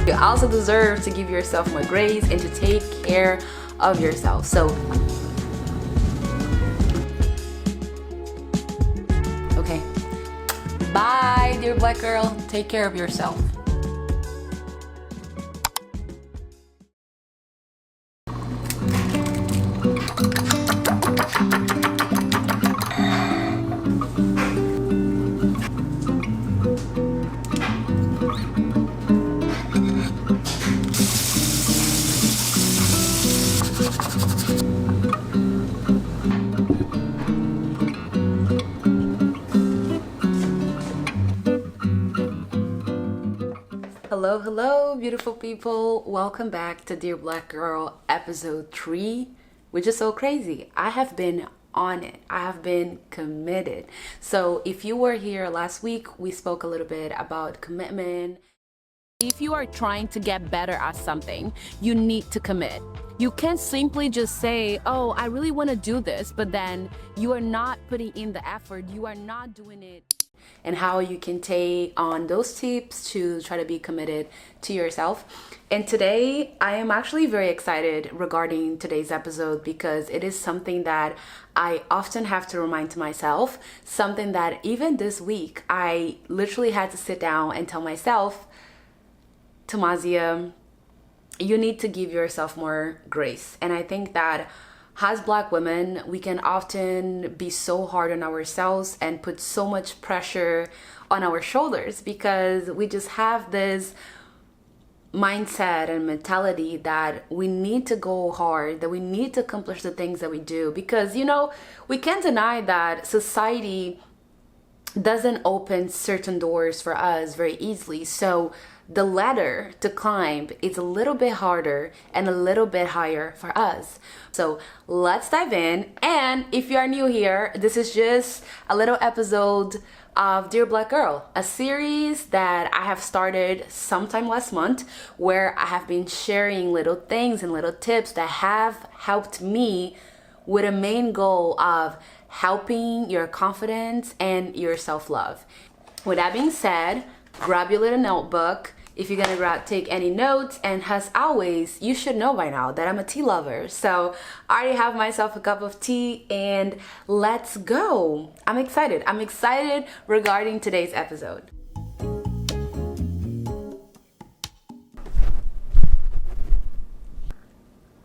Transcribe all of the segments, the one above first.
You also deserve to give yourself more grace and to take care of yourself. So, okay. Bye, dear black girl. Take care of yourself. Hello, beautiful people. Welcome back to Dear Black Girl episode 3, which is so crazy. I have been on it. I have been committed. So if you were here last week, we spoke a little bit about commitment. If you are trying to get better at something, you need to commit. You can't simply just say, oh, I really want to do this, but then you are not putting in the effort. You are not doing it. And how you can take on those tips to try to be committed to yourself. And today, I am actually very excited regarding today's episode because it is something that I often have to remind to myself, something that even this week, I literally had to sit down and tell myself, Tamazia, you need to give yourself more grace. And I think that as Black women, we can often be so hard on ourselves and put so much pressure on our shoulders because we just have this mindset and mentality that we need to go hard, that we need to accomplish the things that we do. Because, you know, we can't deny that society doesn't open certain doors for us very easily. So the ladder to climb is a little bit harder and a little bit higher for us. So let's dive in. And if you are new here, this is just a little episode of Dear Black Girl, a series that I have started sometime last month where I have been sharing little things and little tips that have helped me with a main goal of helping your confidence and your self-love. With that being said, grab your little notebook if you're gonna take any notes, and as always, you should know by now that I'm a tea lover. So I already have myself a cup of tea and let's go. I'm excited regarding today's episode.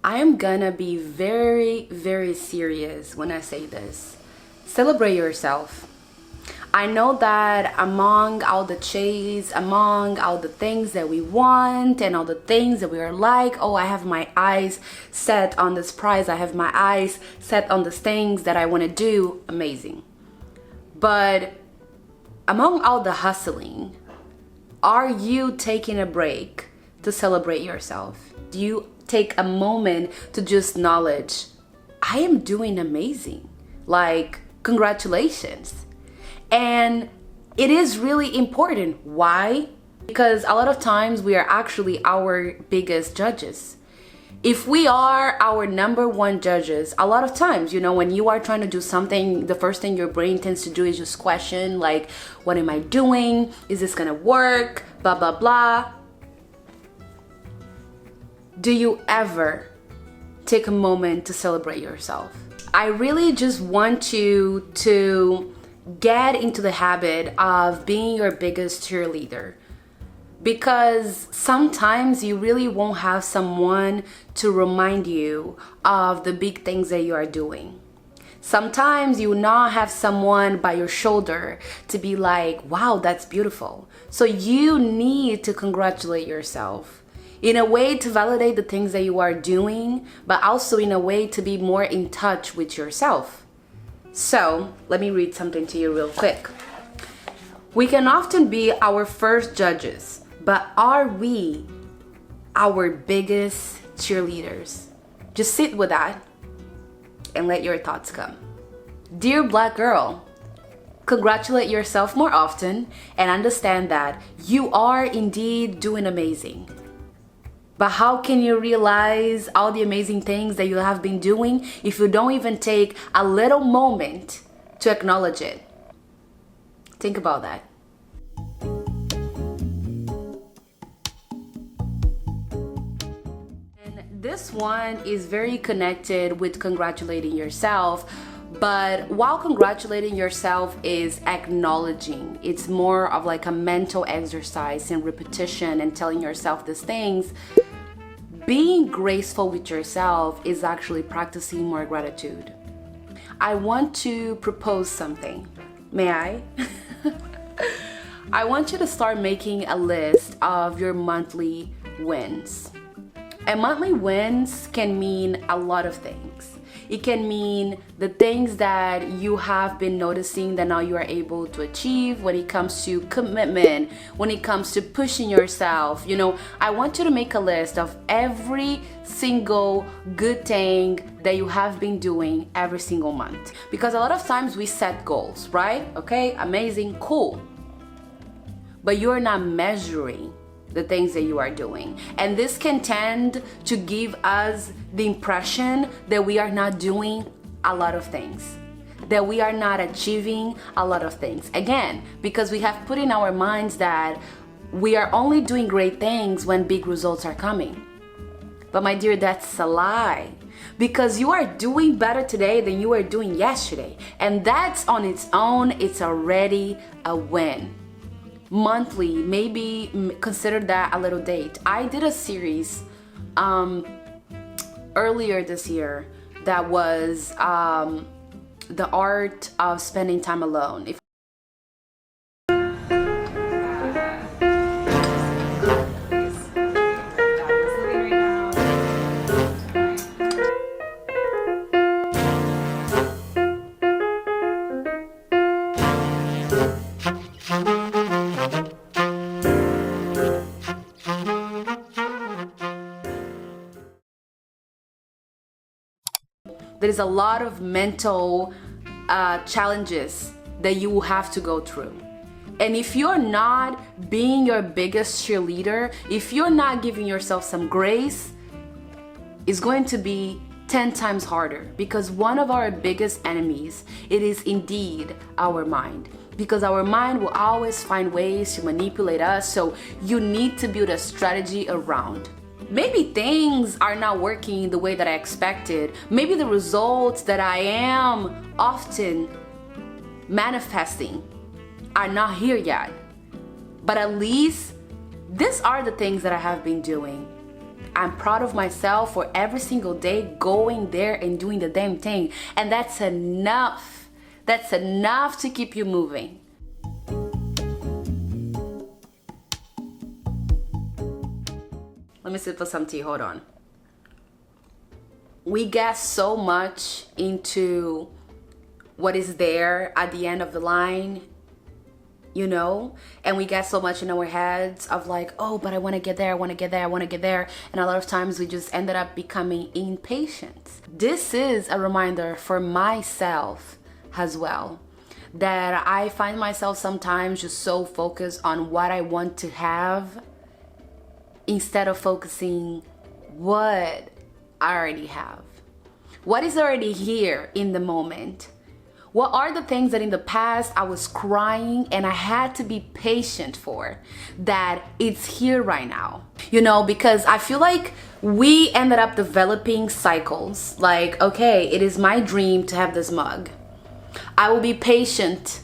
I am gonna be very, very serious when I say this. Celebrate yourself. I know that among all the chase, among all the things that we want and all the things that we are like, oh, I have my eyes set on this prize, I have my eyes set on the things that I want to do, amazing. But among all the hustling, are you taking a break to celebrate yourself? Do you take a moment to just acknowledge, I am doing amazing? Like, congratulations. And it is really important. Why? Because a lot of times we are actually our biggest judges. If we are our number one judges, a lot of times, you know, when you are trying to do something, the first thing your brain tends to do is just question, like, what am I doing? Is this gonna work? Blah, blah, blah. Do you ever take a moment to celebrate yourself? I really just want you to get into the habit of being your biggest cheerleader, because sometimes you really won't have someone to remind you of the big things that you are doing. Sometimes you will not have someone by your shoulder to be like, wow, that's beautiful. So you need to congratulate yourself in a way to validate the things that you are doing, but also in a way to be more in touch with yourself. So let me read something to you real quick. We can often be our first judges, but are we our biggest cheerleaders? Just sit with that and let your thoughts come. Dear Black girl, congratulate yourself more often and understand that you are indeed doing amazing. But how can you realize all the amazing things that you have been doing if you don't even take a little moment to acknowledge it? Think about that. this one is very connected with congratulating yourself. But while congratulating yourself is acknowledging, it's more of like a mental exercise and repetition and telling yourself these things. Being graceful with yourself is actually practicing more gratitude. I want to propose something. May I? I want you to start making a list of your monthly wins. And monthly wins can mean a lot of things. It can mean the things that you have been noticing that now you are able to achieve when it comes to commitment, when it comes to pushing yourself. I want you to make a list of every single good thing that you have been doing every single month. Because a lot of times we set goals, right? Okay, amazing, cool. But you're not measuring the things that you are doing. And this can tend to give us the impression that we are not doing a lot of things, that we are not achieving a lot of things. Again, because we have put in our minds that we are only doing great things when big results are coming. But my dear, that's a lie. Because you are doing better today than you were doing yesterday. And that's on its own, it's already a win. Monthly, maybe consider that a little date. I did a series earlier this year that was the art of spending time alone. There is a lot of mental challenges that you will have to go through. And if you're not being your biggest cheerleader, if you're not giving yourself some grace, it's going to be 10 times harder. Because one of our biggest enemies, it is indeed our mind. Because our mind will always find ways to manipulate us. So you need to build a strategy around. Maybe things are not working the way that I expected. Maybe the results that I am often manifesting are not here yet. But at least these are the things that I have been doing. I'm proud of myself for every single day going there and doing the damn thing. And that's enough. That's enough to keep you moving. Let me sip for some tea, hold on. We get so much into what is there at the end of the line, and we get so much in our heads of like, oh, but I want to get there, I want to get there, I want to get there. And a lot of times we just ended up becoming impatient. This is a reminder for myself as well, that I find myself sometimes just so focused on what I want to have instead of focusing what I already have. What is already here in the moment? What are the things that in the past I was crying and I had to be patient for, that it's here right now? Because I feel like we ended up developing cycles. Like, okay, it is my dream to have this mug. I will be patient,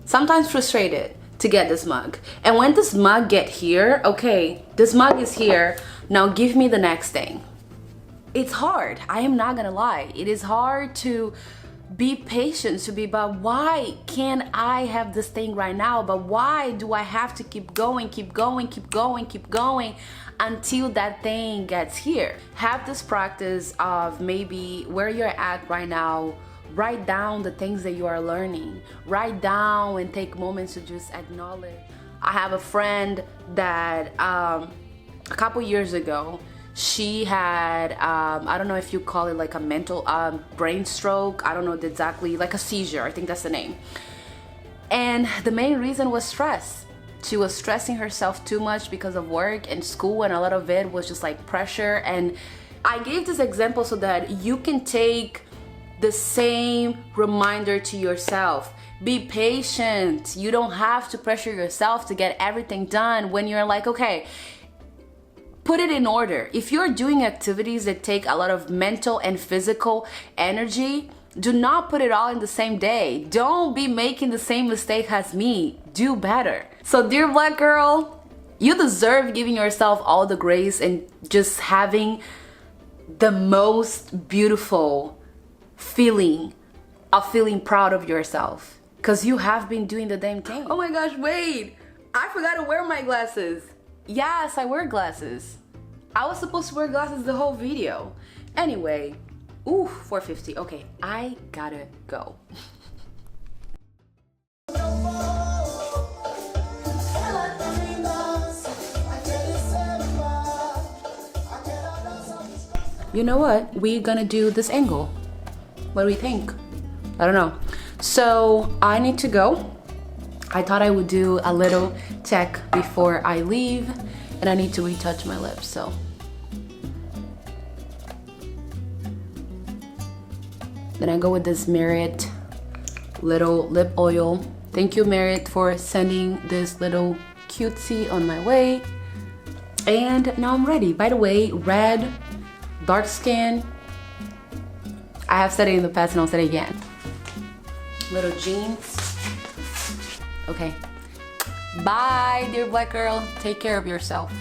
sometimes frustrated, to get this mug. And when this mug get here, okay, this mug is here, now give me the next thing. It's hard, I am not gonna lie. It is hard to be patient, but why can't I have this thing right now? But why do I have to keep going until that thing gets here? Have this practice of maybe where you're at right now. Write down the things that you are learning. Write down and take moments to just acknowledge. I have a friend that a couple years ago, she had, I don't know if you call it like a mental brain stroke. I don't know exactly, like a seizure. I think that's the name. And the main reason was stress. She was stressing herself too much because of work and school, and a lot of it was just like pressure. And I gave this example so that you can take the same reminder to yourself. Be patient. You don't have to pressure yourself to get everything done when you're like, okay, put it in order. If you're doing activities that take a lot of mental and physical energy, do not put it all in the same day. Don't be making the same mistake as me. Do better. So dear Black girl, you deserve giving yourself all the grace and just having the most beautiful feeling of feeling proud of yourself, because you have been doing the damn thing. Oh my gosh, wait, I forgot to wear my glasses. Yes, I wear glasses. I was supposed to wear glasses the whole video. Anyway, ooh, 4:50. Okay, I gotta go. You know what? We're gonna do this angle. What do we think? I don't know. So I need to go. I thought I would do a little check before I leave, and I need to retouch my lips, so. Then I go with this Merit little lip oil. Thank you, Merit, for sending this little cutesy on my way. And now I'm ready. By the way, red, dark skin. I have said it in the past and I'll say it again. Little jeans. Okay. Bye, dear Black girl. Take care of yourself.